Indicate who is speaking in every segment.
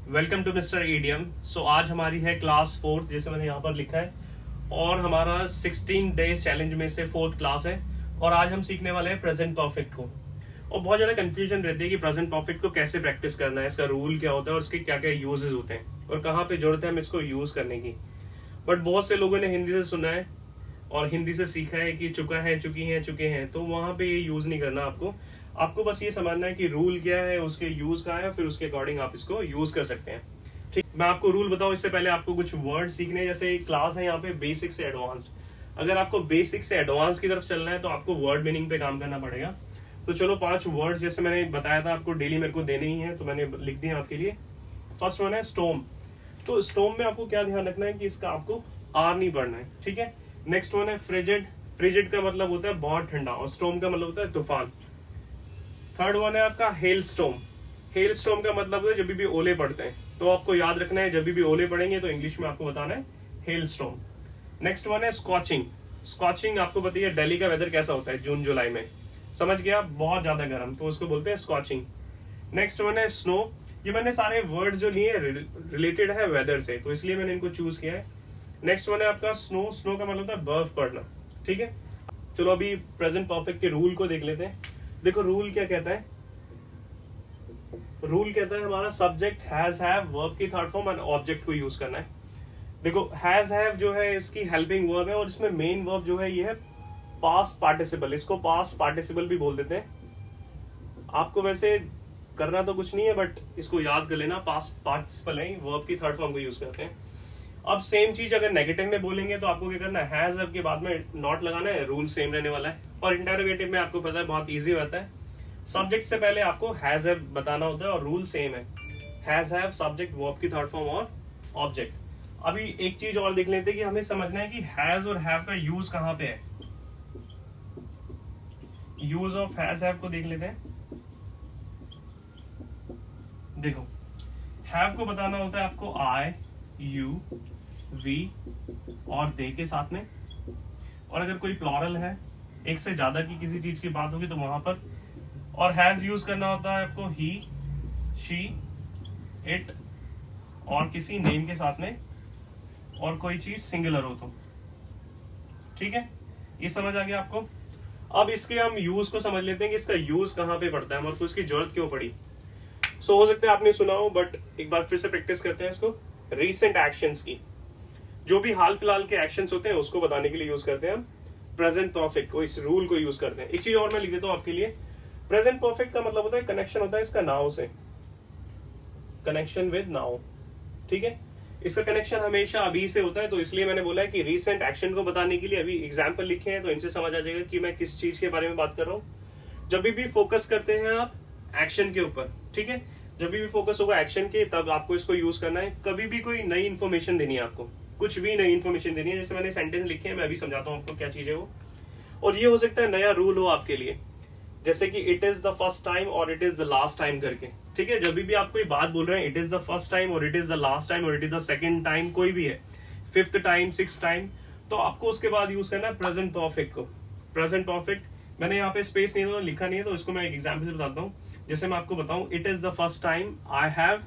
Speaker 1: Welcome to mister idiom. So आज हमारी है क्लास फोर्थ, जैसे मैंने यहाँ पर लिखा है, और हमारा 16 डेज चैलेंज में से फोर्थ क्लास है। और आज हम सीखने वाले हैं प्रेजेंट परफेक्ट को। और बहुत ज्यादा कंफ्यूजन रहती है कि प्रेजेंट परफेक्ट को कैसे प्रैक्टिस करना है, इसका रूल क्या होता है और इसके क्या क्या यूजेस होते हैं और कहाँ पे जरूरत है हम इसको यूज करने की। बट बहुत से लोगों ने हिंदी से सुना है और हिंदी से सीखा है कि चुका है, चुकी है, चुके हैं, तो वहां पे ये यूज नहीं करना आपको। आपको बस ये समझना है कि रूल क्या है, उसके यूज का है, फिर उसके अकॉर्डिंग आप इसको यूज कर सकते हैं। ठीक, मैं आपको रूल बताऊं इससे पहले आपको कुछ वर्ड सीखने हैं। जैसे क्लास है यहाँ पे बेसिक से एडवांस्ड। अगर आपको बेसिक से एडवांस की तरफ चलना है तो आपको वर्ड मीनिंग पे काम करना पड़ेगा। तो चलो 5 वर्ड्स जैसे मैंने बताया था आपको डेली मेरे को देने ही है, तो मैंने लिख दिया आपके लिए। फर्स्ट वन है स्टॉर्म। तो स्टॉर्म में आपको क्या ध्यान रखना है कि इसका आपको आर नहीं पढ़ना है, ठीक है। नेक्स्ट वन है फ्रिजिड। फ्रिजिड का मतलब होता है बहुत ठंडा और स्टॉर्म का मतलब होता है तूफान। थर्ड वन है आपका हेल स्टॉर्म। हेल स्टॉर्म का मतलब होता है जब भी ओले पड़ते हैं, तो आपको याद रखना है जब भी ओले पड़ेंगे तो इंग्लिश में आपको बताना है हेल स्टॉर्म। नेक्स्ट वन है स्कॉचिंग। स्कॉचिंग आपको बताइए दिल्ली का वेदर कैसा होता है जून जुलाई में, समझ गया, बहुत ज्यादा गर्म, तो उसको बोलते हैं स्कॉचिंग। नेक्स्ट वन है स्नो। ये मैंने सारे वर्ड्स जो लिए रिलेटेड है वेदर से, तो इसलिए मैंने इनको चूज किया है। नेक्स्ट वन है आपका स्नो। स्नो का मतलब होता है बर्फ पड़ना, ठीक है। चलो अभी प्रेजेंट परफेक्ट के रूल को देख लेते हैं। देखो रूल क्या कहता है। रूल कहता है हमारा सब्जेक्ट हैज हैव वर्ब की थर्ड फॉर्म एंड ऑब्जेक्ट को यूज करना है। देखो हैज हैव जो है इसकी हेल्पिंग वर्ब है और इसमें मेन वर्ब जो है ये है पास्ट पार्टिसिपल। इसको पास्ट पार्टिसिपल भी बोल देते हैं। आपको वैसे करना तो कुछ नहीं है, बट इसको याद कर लेना, पास्ट पार्टिसिपल है, वर्ब की थर्ड फॉर्म को यूज करते हैं। अब सेम चीज अगर नेगेटिव में बोलेंगे तो आपको क्या करना है, हैज हैव के बाद में नॉट लगाना है, रूल सेम रहने वाला है। और इंटरोगेटिव में आपको पता है बहुत इजी होता है, सब्जेक्ट से पहले आपको हैज हैव बताना होता है और रूल सेम है, हैज हैव सब्जेक्ट वर्ब की थर्ड फॉर्म और ऑब्जेक्ट। अभी एक चीज और देख लेते हैं कि हमें समझना है कि हैज और हैव का यूज कहां पे है। यूज ऑफ हैज हैव को देख लेते हैं। देखो हैव को बताना होता है आपको आई, यू, वी और दे के साथ में। और अगर कोई प्लॉरल है, एक से ज्यादा की किसी चीज की बात होगी तो वहां पर। और हैज यूज करना होता है आपको ही, शी, इट और किसी नेम के साथ में, और कोई चीज सिंगुलर हो तो, ठीक है। ये समझ आ गया आपको। अब इसके हम यूज को समझ लेते हैं कि इसका यूज कहां पे पड़ता है, हमारे को इसकी जरूरत क्यों पड़ी। सो हो सकता है आपने सुना हो, बट एक बार फिर से प्रैक्टिस करते हैं इसको। रीसेंट एक्शंस की, जो भी हाल फिलहाल के एक्शंस होते हैं उसको बताने के लिए यूज करते हैं हम प्रेजेंट परफेक्ट को, इस रूल को यूज करते हैं। एक चीज और मैं लिख देता हूं आपके लिए। प्रेजेंट परफेक्ट का मतलब होता है कनेक्शन होता है इसका नाउ से, कनेक्शन विद नाउ, ठीक है। इसका कनेक्शन हमेशा अभी से होता है, तो इसलिए मैंने बोला है कि रीसेंट एक्शन को बताने के लिए अभी एग्जाम्पल लिखे हैं, तो इनसे समझ आ जाएगा कि मैं किस चीज के बारे में बात कर रहा हूँ। जब भी फोकस करते हैं आप एक्शन के ऊपर, ठीक है, जब भी फोकस होगा एक्शन के, तब आपको इसको यूज करना है। कभी भी कोई नई इन्फॉर्मेशन देनी है आपको, कुछ भी नई इन्फॉर्मेशन देनी है, जैसे मैंने सेंटेंस लिखे हैं, मैं अभी समझाता हूँ आपको क्या चीज है वो। और ये हो सकता है नया रूल हो आपके लिए, जैसे कि it is the first time और it is the last time करके, ठीक है। जब भी आप कोई बात बोल रहे हैं, it is the first time और it is the last time और it is the second time, कोई भी है, फिफ्थ टाइम, सिक्स टाइम, तो आपको उसके बाद यूज करना है प्रेजेंट परफेक्ट को। प्रेजेंट परफेक्ट मैंने यहाँ पे स्पेस नहीं लिखा नहीं है, तो इसको मैं एक एग्जाम्पल से बताता हूँ। जैसे मैं आपको बताऊं, it is the first time I have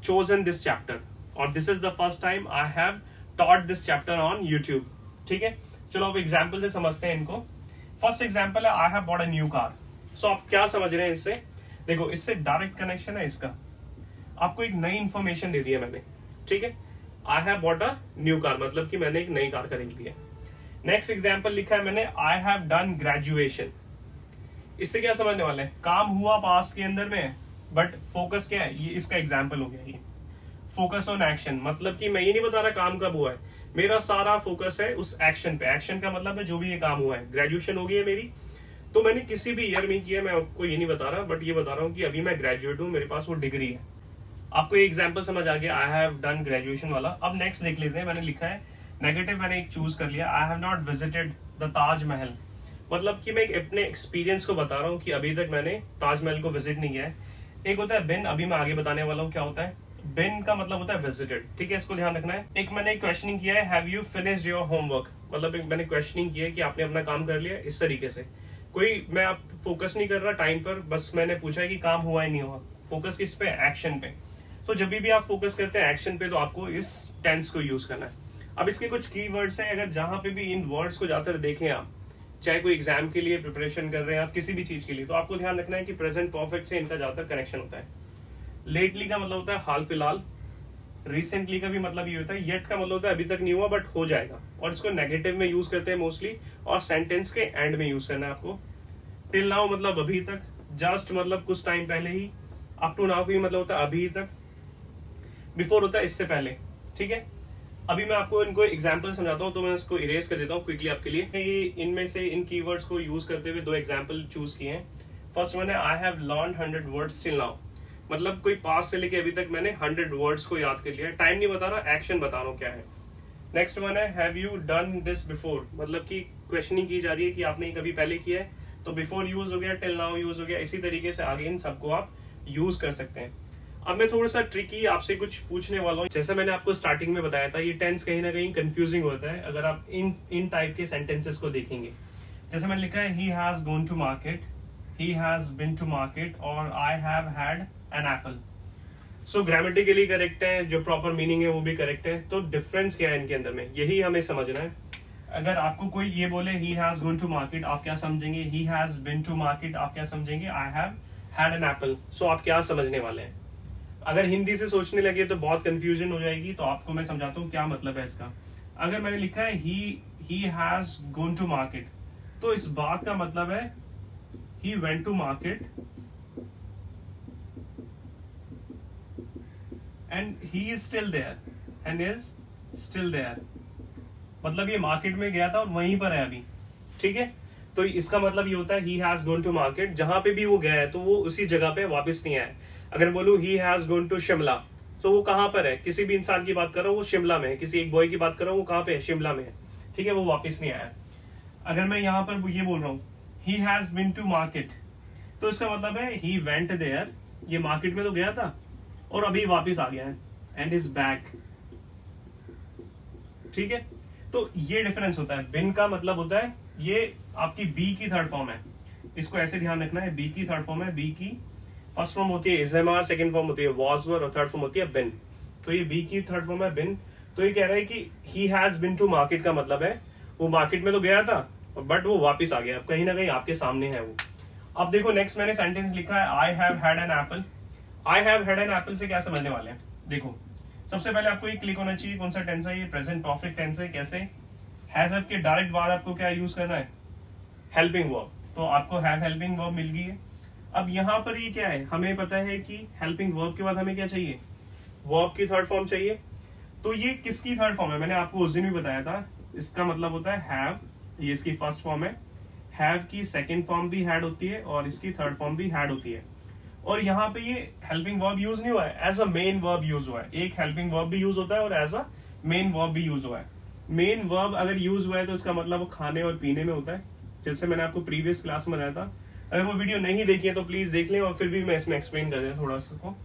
Speaker 1: chosen this chapter और this is the first time I have taught this chapter on YouTube, ठीक है। चलो अब एग्जाम्पल से समझते हैं इनको। फर्स्ट एग्जाम्पल है I have bought a new car. So आप क्या समझ रहे हैं इससे, देखो इससे डायरेक्ट कनेक्शन है इसका, आपको एक नई इंफॉर्मेशन दे दी है मैंने, ठीक है। I have bought a new car मतलब कि मैंने एक नई कार खरीद ली है। नेक्स्ट एग्जाम्पल लिखा है मैंने, आई हैव डन ग्रेजुएशन। इससे क्या समझने वाले हैं, काम हुआ पास्ट के अंदर में, बट फोकस क्या है, ये इसका एग्जाम्पल हो गया। ये फोकस ऑन एक्शन, मतलब कि मैं ये नहीं बता रहा काम कब हुआ है, मेरा सारा फोकस है उस एक्शन पे। एक्शन का मतलब है जो भी ये काम हुआ है। ग्रेजुएशन हो गई है मेरी, तो मैंने किसी भी ईयर में किया, मैं आपको ये नहीं बता रहा, बट ये बता रहा हूँ कि अभी मैं ग्रेजुएट हूँ, मेरे पास वो डिग्री है। आपको ये एग्जाम्पल समझ आ गया, आई हैव डन ग्रेजुएशन वाला। अब नेक्स्ट देख लेते हैं। मैंने लिखा है नेगेटिव, मैंने एक चूज कर लिया, I have not visited the Taj Mahal. मतलब कि मैं अपने एक्सपीरियंस को बता रहा हूँ कि अभी तक मैंने ताजमहल को विजिट नहीं किया है। एक होता है बिन, अभी मैं आगे बताने वाला हूँ क्या होता है। बिन का मतलब होता है विजिटेड, ठीक है, इसको ध्यान रखना है। एक मैंने क्वेश्चनिंग किया है, have you finished your homework, मतलब एक मैंने क्वेश्चनिंग किया है कि आपने अपना काम कर लिया। इस तरीके से कोई मैं आप फोकस नहीं कर रहा टाइम पर, बस मैंने पूछा है कि काम हुआ है नहीं हुआ, फोकस किस पे, एक्शन पे। तो जब भी आप फोकस करते हैं एक्शन पे तो आपको इस टेंस को यूज करना है। अब इसके कुछ की वर्ड्स हैं, अगर जहां पे भी इन वर्ड्स को ज्यादातर देखें आप, चाहे कोई एग्जाम के लिए प्रिपरेशन कर रहे हैं आप, किसी भी चीज के लिए, तो आपको ध्यान रखना है कि प्रेजेंट परफेक्ट से इनका ज्यादातर कनेक्शन होता है। लेटली का मतलब होता है हाल फिलहाल, रिसेंटली का भी मतलब ये होता है, येट का मतलब होता है अभी तक नहीं हुआ बट हो जाएगा, और इसको नेगेटिव में यूज करते हैं मोस्टली, और सेंटेंस के एंड में यूज करना है आपको। टिल नाउ मतलब अभी तक, जस्ट मतलब कुछ टाइम पहले ही, अप टू नाउ भी मतलब होता है अभी तक, बिफोर होता है इससे पहले। ठीक है, अभी मैं आपको इनको एग्जाम्पल समझाता हूँ, तो मैं इसको इरेज कर देता हूँ क्विकली आपके लिए। ये इनमें से इन कीवर्ड्स को यूज करते हुए 2 एग्जाम्पल चूज किए हैं। फर्स्ट वन है I have learn 100 words till now, मतलब कोई पास से लेके अभी तक मैंने 100 वर्ड्स को याद कर लिया है। टाइम नहीं बता रहा, एक्शन बता रहा हूँ क्या है। नेक्स्ट वन है have you done this before, मतलब कि क्वेश्चनिंग की जा रही है कि आपने कभी पहले किया है, तो बिफोर यूज हो गया, टिल नाउ यूज हो गया, इसी तरीके से आगे इन सबको आप यूज कर सकते हैं। अब मैं थोड़ा सा ट्रिकी आपसे कुछ पूछने वाला हूँ। जैसे मैंने आपको स्टार्टिंग में बताया था, ये टेंस कहीं ना कहीं कंफ्यूजिंग होता है अगर आप इन टाइप के सेंटेंसेस को देखेंगे। जैसे मैंने लिखा है he has gone to market, he has been to market, और I have had an apple. So grammatically correct है, जो प्रॉपर मीनिंग है वो भी करेक्ट है। तो डिफरेंस क्या है इनके अंदर में, यही हमें समझना है। अगर आपको कोई ये बोले he has gone to market, आप क्या समझेंगे? He has been to market, आप क्या समझेंगे? I have had an apple. So आप क्या समझने वाले हैं? अगर हिंदी से सोचने लगे तो बहुत कंफ्यूजन हो जाएगी, तो आपको मैं समझाता हूँ क्या मतलब है इसका। अगर मैंने लिखा है he has gone to market, तो इस बात का मतलब है he went to market and he is still there and is still there, मतलब ये मार्केट में गया था और वहीं पर है अभी। ठीक है, तो इसका मतलब ये होता है he has gone to market, जहां पे भी वो गया है तो वो उसी जगह पे वापस नहीं आया। अगर बोलूं he has gone to Shimla, तो वो कहां पर है? किसी भी इंसान की बात कर रहा हूं वो शिमला में है, किसी एक बॉय की बात कर रहा हूं वो कहां पे है? शिमला में है। ठीक है, वो वापस नहीं आया। अगर मैं यहां पर ये बोल रहा हूं he has been to market, तो इसका मतलब है ही वेंट देयर, ये मार्केट में तो गया था और अभी वापस आ गया है, एंड इज बैक। ठीक है, तो ये डिफरेंस होता है। बिन का मतलब होता है ये आपकी बी की थर्ड फॉर्म है, इसको ऐसे ध्यान रखना है, बी की थर्ड फॉर्म है। बी की फर्स्ट फॉर्म होती है इजएमआर, सेकंड फॉर्म होती है वाज वर, और थर्ड फॉर्म होती है बिन। तो ये बी की थर्ड फॉर्म है बिन। तो ये कह रहा है कि he has been to market का मतलब है वो मार्केट में तो गया था बट वो वापस आ गया, कहीं ना कहीं आपके सामने है वो। अब देखो नेक्स्ट मैंने सेंटेंस लिखा है I have had an Apple. I have had an Apple से क्या समझने वाले हैं? देखो सबसे पहले आपको ये क्लिक होना चाहिए, कौन सा टेंस है ये? प्रेजेंट परफेक्ट टेंस है। कैसे? हैज हैव के डायरेक्ट बाद आपको क्या यूज करना है? Helping verb. तो आपको हैव हेल्पिंग वर्ब मिल गई है। अब यहाँ पर ये क्या है, हमें पता है कि हेल्पिंग वर्ब के बाद हमें क्या चाहिए? वर्ब की थर्ड फॉर्म चाहिए। तो ये किसकी थर्ड फॉर्म है? मैंने आपको उस दिन भी बताया था, इसका मतलब होता है हैव, ये इसकी फर्स्ट फॉर्म है। हैव की सेकेंड फॉर्म भी हैड होती है और इसकी थर्ड फॉर्म भी हैड होती है। और यहाँ पे ये हेल्पिंग वर्ब यूज नहीं हुआ है, as a main verb use हुआ है। एक हेल्पिंग वर्ब भी यूज होता है और एज अ मेन वर्ब भी यूज हुआ है। मेन वर्ब अगर यूज हुआ है तो इसका मतलब वो खाने और पीने में होता है, जैसे मैंने आपको प्रीवियस क्लास में बताया था। अगर वो वीडियो नहीं देखी है तो प्लीज देख लें, और फिर भी मैं इसमें एक्सप्लेन कर दिया थोड़ा सा को।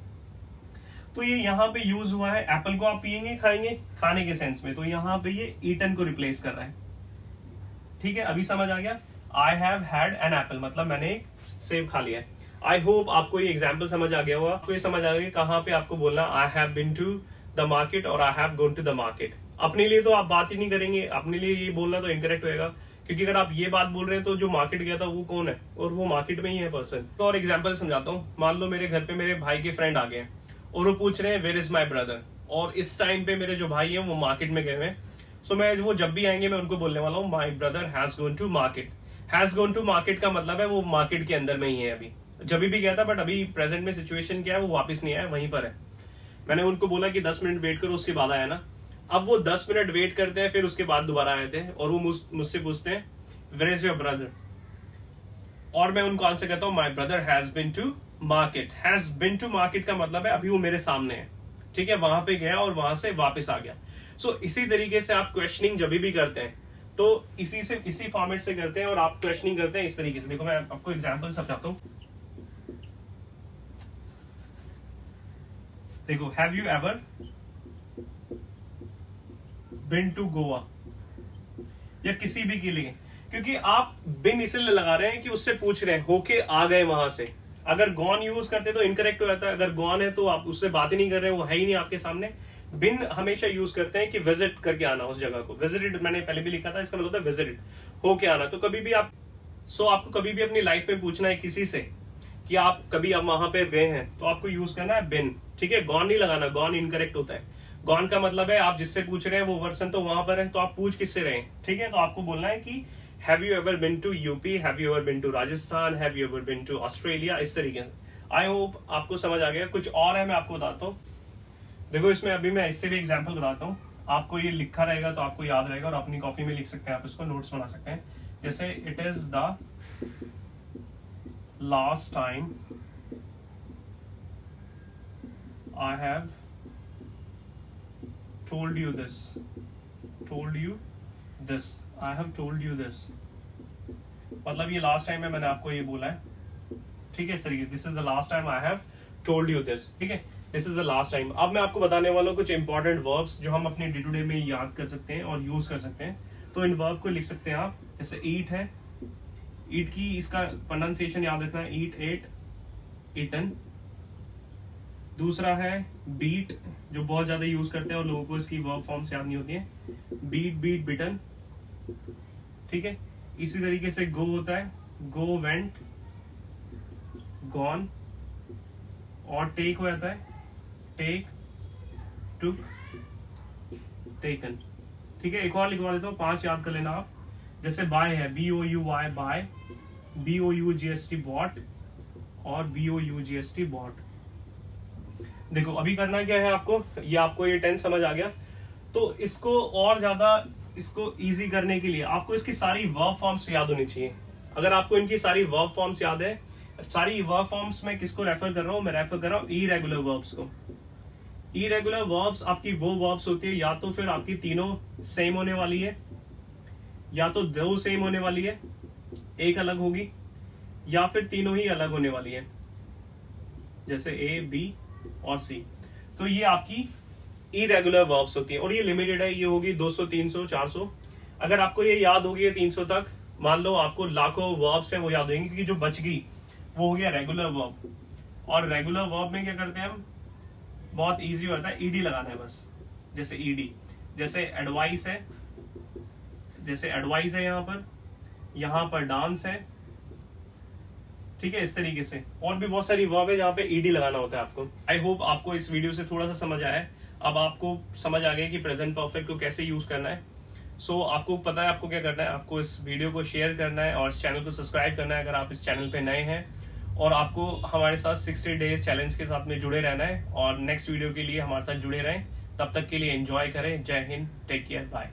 Speaker 1: तो ये यहाँ पे यूज हुआ है, एप्पल को आप पियेंगे, खाएंगे, खाने के सेंस में, तो यहाँ पे ये ईटन को रिप्लेस कर रहा है। ठीक है, अभी समझ आ गया? आई हैव हैड एन एप्पल मतलब मैंने एक सेब खा लिया है। आई होप आपको ये एग्जाम्पल समझ आ गया होगा, आपको ये समझ आ गया कहाँ पे आपको बोलना I have been to the market और I have gone to the market. अपने लिए तो आप बात ही नहीं करेंगे, अपने लिए ये बोलना तो इनकरेक्ट होएगा, क्योंकि अगर आप ये बात बोल रहे हैं तो जो मार्केट गया था वो कौन है? और वो मार्केट में ही है पर्सन। तो और एग्जाम्पल समझाता हूँ। मान लो मेरे घर पे मेरे भाई के फ्रेंड आ गए और वो पूछ रहे हैं वेयर इज माई ब्रदर, और इस टाइम पे मेरे जो भाई है वो मार्केट में गए हुए हैं। सो मैं वो जब भी आएंगे मैं उनको बोलने वाला हूँ my brother has gone to market. Has gone to market का मतलब है वो मार्केट के अंदर में ही है, अभी जब भी गया था बट अभी प्रेजेंट में सिचुएशन क्या है, वो वापस नहीं आया, वहीं पर है। मैंने उनको बोला कि 10 मिनट वेट करो, उसके बाद आया ना। अब वो 10 मिनट वेट करते हैं, फिर उसके बाद दोबारा आए थे और वो मुझसे पूछते हैं वेयर इज योर ब्रदर, और मैं उनको आंसर कहता हूँ my brother has been to market. Has been to market का मतलब है अभी वो मेरे सामने है। ठीक है, वहां पे गया और वहां से वापस आ गया। सो इसी तरीके से आप क्वेश्चनिंग जब भी करते हैं तो इसी फॉर्मेट से करते हैं, और आप क्वेश्चनिंग करते हैं इस तरीके से। देखो मैं आपको एग्जाम्पल समझाता हूँ। देखो have you ever been to Goa, या किसी भी के लिए, क्योंकि आप बिन इसलिए लगा रहे हैं कि उससे पूछ रहे हैं होके आ गए वहां से। अगर गॉन यूज करते तो इनकरेक्ट हो जाता है, अगर गॉन है तो आप उससे बात ही नहीं कर रहे, वो है ही नहीं आपके सामने। बिन हमेशा यूज करते हैं कि विजिट करके आना उस जगह को, विजिटेड मैंने पहले भी लिखा था, इसका मतलब होता है विजिटेड होके आना। तो कभी भी आपको कभी भी अपनी लाइफ में पूछना है किसी से कि आप कभी आप वहां पे गए हैं, तो आपको यूज करना है बिन, ठीक है। गॉन नहीं लगाना, गॉन इनकरेक्ट होता है। गॉन का मतलब है आप जिससे पूछ रहे हैं वो पर्सन तो वहां पर है, तो आप पूछ किससे रहे हैं, ठीक है। तो आपको बोलना है कि have you ever been to UP, have you ever been to Rajasthan, have you ever been to Australia, इस तरीके से। आई होप आपको समझ आ गया। कुछ और है मैं आपको बताता हूँ। देखो इसमें अभी मैं इससे भी एग्जाम्पल बताता हूँ, आपको ये लिखा रहेगा तो आपको याद रहेगा और अपनी कॉपी में लिख सकते हैं, आप इसको नोट्स बना सकते हैं। जैसे it is the last time I have told you this. I have told you this. मतलब ये लास्ट टाइम है मैंने आपको ये बोला है, ठीक है, इस तरीके। This is the last time I have told you this, ठीक है, this is the last time. अब मैं आपको बताने वाला हूँ कुछ इंपॉर्टेंट वर्ब्स जो हम अपने डे टू डे में याद कर सकते हैं और यूज कर सकते हैं। तो इन वर्ब को लिख सकते हैं आप, जैसे ईट है, ईट की इसका प्रोनाउंसिएशन याद रखना है, ईट, एट, ईटन। दूसरा है बीट, जो बहुत ज्यादा यूज करते हैं और लोगों को इसकी वर्ब फॉर्म्स याद नहीं होती है, बीट, बीट, बिटन, ठीक है। इसी तरीके से गो होता है, गो, वेंट, गॉन। और टेक हो जाता है, टेक, टुक, टेकन, ठीक है। एक और लिखवा देता हूँ, 5 याद कर लेना आप। जैसे बाय है, BOUY, बाय, BOUGST, बॉट, और BOUGST, बॉट। देखो अभी करना क्या है आपको, आपको ये 10 समझ आ गया। तो इसको और ज्यादा इसको इजी करने के लिए आपको इसकी सारी वर्ब फॉर्म्स याद होनी चाहिए। अगर आपको इनकी सारी वर्ब फॉर्म्स याद है, सारी वर्ब फॉर्म्स में किसको रेफर कर रहा हूं, मैं रेफर कर रहा हूं इरेगुलर वर्ब्स को। इरेगुलर वर्ब्स आपकी वो वर्ब्स होती है, या तो फिर आपकी तीनों सेम होने वाली है, या तो 2 सेम होने वाली है, एक अलग होगी, या फिर तीनों ही अलग होने वाली है, जैसे A, B और C। तो ये आपकी इरेगुलर वर्ब्स होती है और ये लिमिटेड है, ये होगी 200, 300, 400। अगर आपको ये याद होगी है 300 तक, मान लो आपको लाखों वर्ब्स हैं वो याद होंगे, क्योंकि जो बच गई वो हो गया रेगुलर वर्ब। और रेगुलर वर्ब में क्या करते हैं हम, बहुत इजी होता है, ईडी लगाना है बस। जैसे ईडी, जैसे एडवाइस है, यहाँ पर डांस है, ठीक है, इस तरीके से। और भी बहुत सारी वर्ब है जहाँ पे ईडी लगाना होता है आपको। आई होप आपको इस वीडियो से थोड़ा सा समझ आया है। अब आपको समझ आ गया कि प्रेजेंट परफेक्ट को कैसे यूज करना है। सो आपको पता है आपको क्या करना है, आपको इस वीडियो को शेयर करना है और इस चैनल को सब्सक्राइब करना है अगर आप इस चैनल पे नए हैं। और आपको हमारे साथ 60 डेज चैलेंज के साथ में जुड़े रहना है और नेक्स्ट वीडियो के लिए हमारे साथ जुड़े रहें। तब तक के लिए एंजॉय करें। जय हिंद, टेक केयर, बाय।